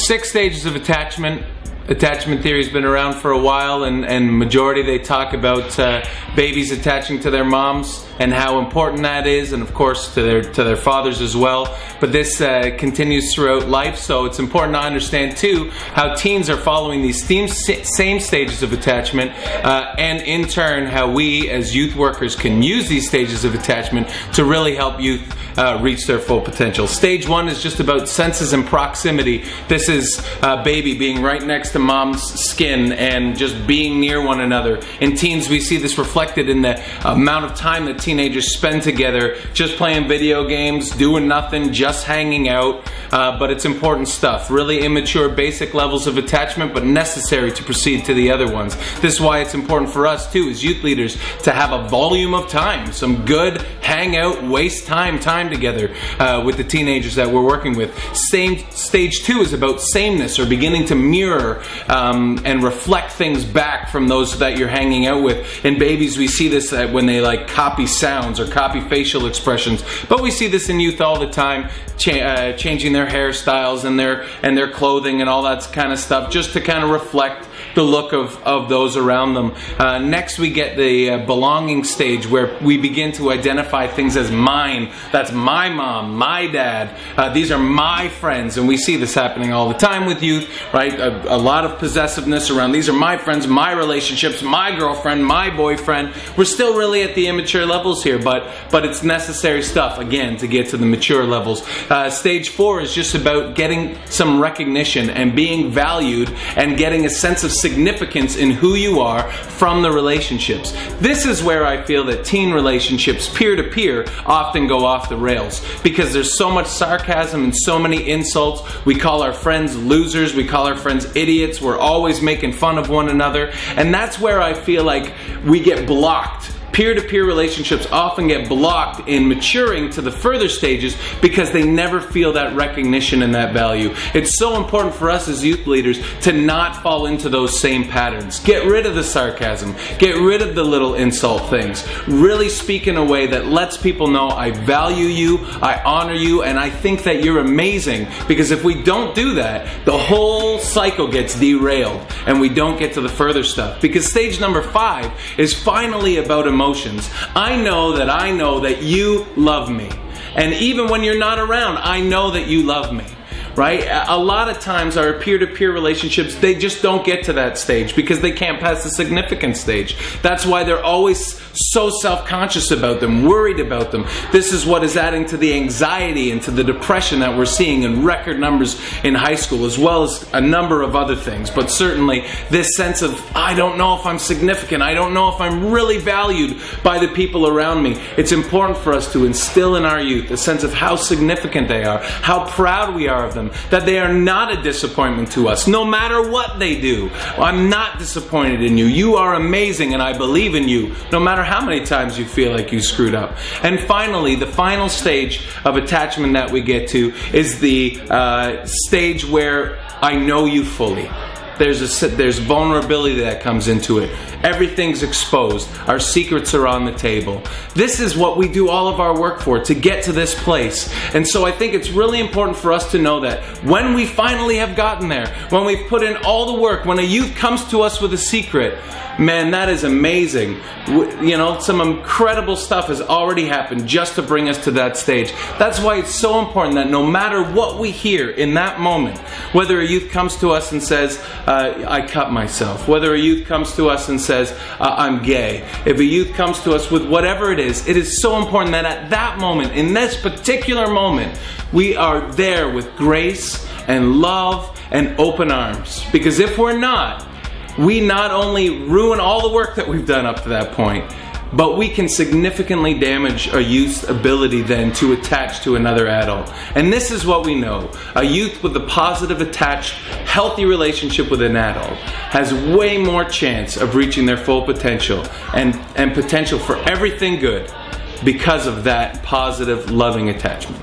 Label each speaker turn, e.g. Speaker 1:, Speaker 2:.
Speaker 1: 6 stages of attachment. Attachment theory has been around for a while, and majority they talk about babies attaching to their moms and how important that is, and of course to their fathers as well. But this continues throughout life, so it's important to understand too how teens are following these same stages of attachment, and in turn how we as youth workers can use these stages of attachment to really help youth reach their full potential. Stage 1 is just about senses and proximity. This is baby being right next to mom's skin and just being near one another. In teens, we see this reflected in the amount of time that teenagers spend together just playing video games, doing nothing, just hanging out. But it's important stuff. Really immature basic levels of attachment, but necessary to proceed to the other ones. This is why it's important for us too as youth leaders to have a volume of time, some good hangout, waste time together with the teenagers that we're working with. Stage 2 is about sameness, or beginning to mirror and reflect things back from those that you're hanging out with. In babies, we see this when they like copy sounds or copy facial expressions, but we see this in youth all the time, changing their hairstyles and their clothing and all that kind of stuff, just to kind of reflect the look of those around them. Next we get the belonging stage, where we begin to identify things as mine. That's my mom, my dad, these are my friends, and we see this happening all the time with youth, right? A lot of possessiveness around these are my friends, my relationships, my girlfriend, my boyfriend. We're still really at the immature levels here, but it's necessary stuff, again, to get to the mature levels. Stage 4 is just about getting some recognition and being valued and getting a sense of significance in who you are from the relationships. This is where I feel that teen relationships, peer-to-peer, often go off the rails, because there's so much sarcasm and so many insults. We call our friends losers, we call our friends idiots, we're always making fun of one another, and that's where I feel like we get blocked. Peer-to-peer relationships often get blocked in maturing to the further stages because they never feel that recognition and that value. It's so important for us as youth leaders to not fall into those same patterns. Get rid of the sarcasm. Get rid of the little insult things. Really speak in a way that lets people know I value you, I honor you, and I think that you're amazing. Because if we don't do that, the whole cycle gets derailed and we don't get to the further stuff. Because stage number 5 is finally about emotions. I know that you love me. And even when you're not around, I know that you love me. Right? A lot of times our peer-to-peer relationships, they just don't get to that stage because they can't pass the significant stage. That's why they're always so self-conscious about them, worried about them. This is what is adding to the anxiety and to the depression that we're seeing in record numbers in high school, as well as a number of other things. But certainly this sense of, I don't know if I'm significant, I don't know if I'm really valued by the people around me. It's important for us to instill in our youth a sense of how significant they are, how proud we are of them, that they are not a disappointment to us, no matter what they do. I'm not disappointed in you. You are amazing and I believe in you, no matter how many times you feel like you screwed up. And finally, the final stage of attachment that we get to is the stage where I know you fully. There's vulnerability that comes into it. Everything's exposed. Our secrets are on the table. This is what we do all of our work for, to get to this place. And so I think it's really important for us to know that when we finally have gotten there, when we've put in all the work, when a youth comes to us with a secret, man, that is amazing. You know, some incredible stuff has already happened just to bring us to that stage. That's why it's so important that no matter what we hear in that moment, whether a youth comes to us and says, I cut myself, whether a youth comes to us and says, I'm gay, if a youth comes to us with whatever it is so important that at that moment, in this particular moment, we are there with grace and love and open arms. Because if we're not, we not only ruin all the work that we've done up to that point, but we can significantly damage a youth's ability then to attach to another adult. And this is what we know. A youth with a positive, attached, healthy relationship with an adult has way more chance of reaching their full potential and potential for everything good because of that positive, loving attachment.